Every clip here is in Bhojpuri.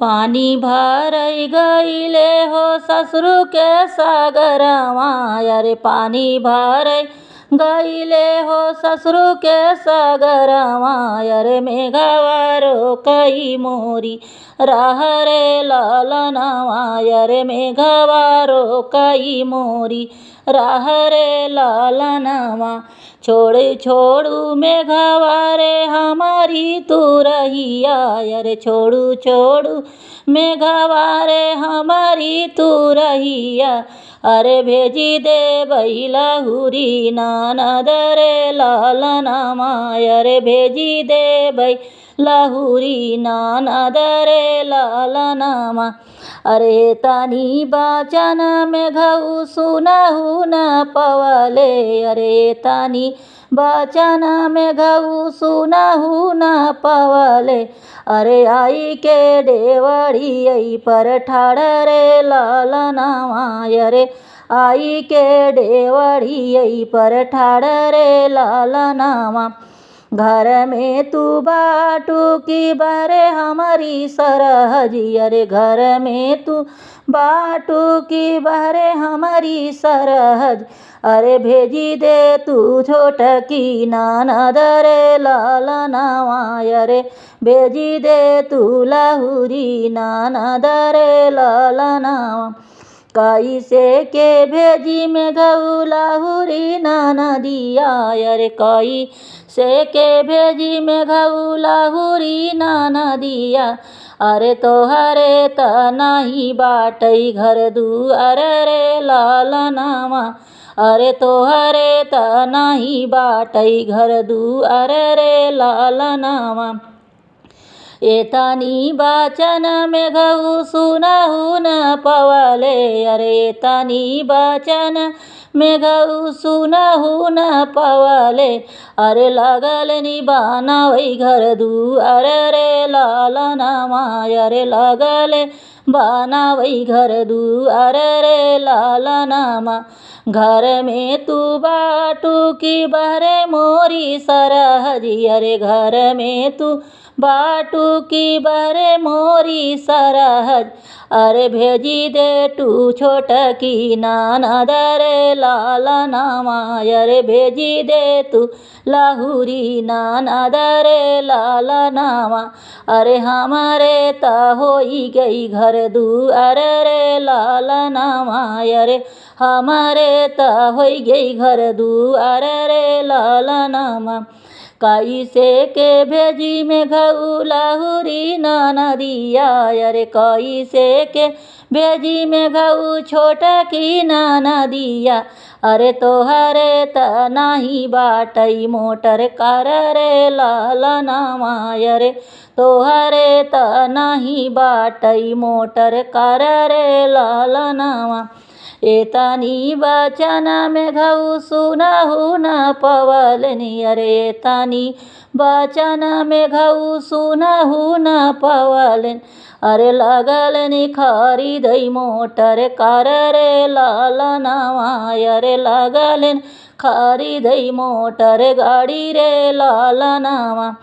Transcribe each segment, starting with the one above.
पानी भरई गईले हो ससुर के सागरवा, अरे पानी भरई गईले हो ससुर के सागरवा, अरे मेघवा रोकई मोरी राह रे लालनवा, अरे मेघवा रोकई मोरी राह रे लालनवा। छोड़ छोड़ू मेघवा रे हमारी तू रहिया, अरे छोड़ू छोड़ू मेघवा रे हमारी तू रहिया, अरे भेजी दे लहुरी ननद रे लालनवा, अरे भेजी दे लहुरी ननद रे लालनवा। अरे तानी बाचन मेघऊ सुनहु न पवले, अरे तानी बाचन मेघऊ सुनहु न पवले, अरे आई के डेवढ़ी पर ठाड़ रे लालनवा, अरे आई के डेवढ़ी पर ठाड़ रे लालनवा। घर में तू बाटू की बहरे हमारी सरहजी, अरे घर में तू बाटू की बहरे हमारी सरहज, अरे भेजी दे तू छोटकी ननद रे लालनवा, अरे भेजी दे तू लहुरी ननद रे लालनवा। कैसे के भेजी मेघऊ लहुरी ननदिया, अरे कैसे के भेजी मेघऊ लहुरी ननदिया, अरे तोहरे त नाही बाटई घर दुआर रे लालनवा, अरे तोहरे त नाही बाटई घर दुआर रे लालनवा। एतानी बाचन मेघऊ सुनहु न पवले, अरे एतानी बाचन मेघऊ सुनहु न पवले, अरे लगल निबानवई घर दुआर रे लालनवा, अरे लगल बनावई घर दुआर रे लालनवा। घर में तू बाटू की बहरे मोरी सरहजी, अरे घर में तू बाटू की बहरे मोरी सरहज, अरे भेजी दे तू छोटकी ननद रे लालनवा, अरे भेजी दे तू लहुरी ननद रे लालनवा। अरे हमारे त होई गई घर दुआर रे लालनवा, अरे हमारे त होई गई घर दुआर रे लालनवा। कैसे के भेजी मेघऊ लहुरी ननदिया, अरे कैसे के भेजी मेघऊ छोटकी ननदिया, अरे तोहरे त नाही बाटई मोटर कार रे लालनवा, अरे तोहरे त नाही बाटई मोटर कार रे लालनवा। एतानी बाचन मेघऊ सुनहु न पवलनि, अरे एतानी बाचन मेघऊ सुनहु न पवलन, अरे लगलनि खरीदई मोटर कार रे लालनवा, अरे लगलन खरीदई मोटर गाड़ी रे लालनवा।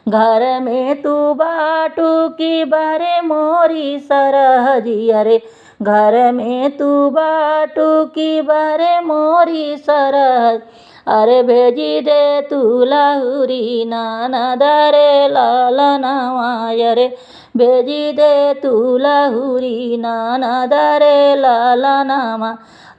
घर में तू बाटू की बहरे मोरी सरहजी, अरे घर में तू बाटू की बहरे मोरी सरहज, अरे भेजी दे तू लहुरी ननद रे लालनवा, अरे भेजी दे तू लहुरी ननद रे लालनवा।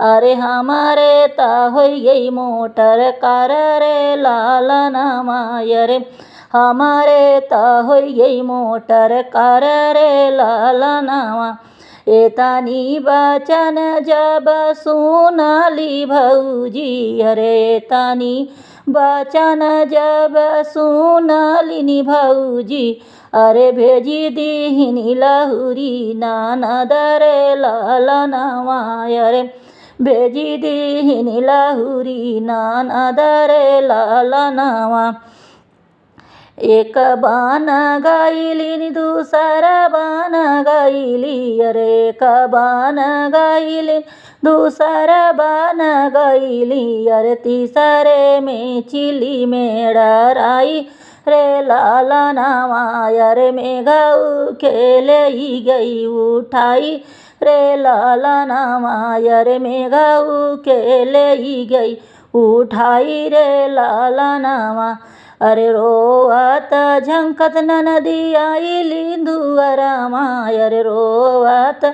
अरे हमारे त होई गई मोटर कार रे लालनवा, अरे हमारे त होई गई मोटर कार रे लालनवा। एतानी बाचन जब सुनली भौजी, अरे एतानी बाचन जब सुनली भौजी, अरे भेजी दीहिनी लहुरी ननद रे लालनवा, अरे भेजी दीहिनी लहुरी ननद रे लालनवा। एक बान गाइली दूसरा बान गाइली, अरे एक बान गाइली दूसरा बान गाइली, अरे तीसरे में चिली में डराई रे लाला नामा अरे मेघा खेले ही गई उठाई रे लाला नामा अरे मेघा खेले ही गई उठाई रे लाला नामा अरे रोवत झंकत नदी आईली दुअरामा अरे रोवत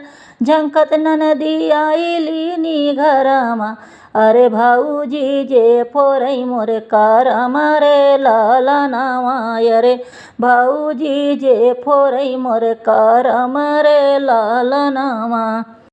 झंकत नदी आईली नी घरामा अरे भाऊजी जे फोरई मोरे कारामा रे लाला नामा अरे भाऊजी जे फोरई मोरे कारामा रे लाला नामा।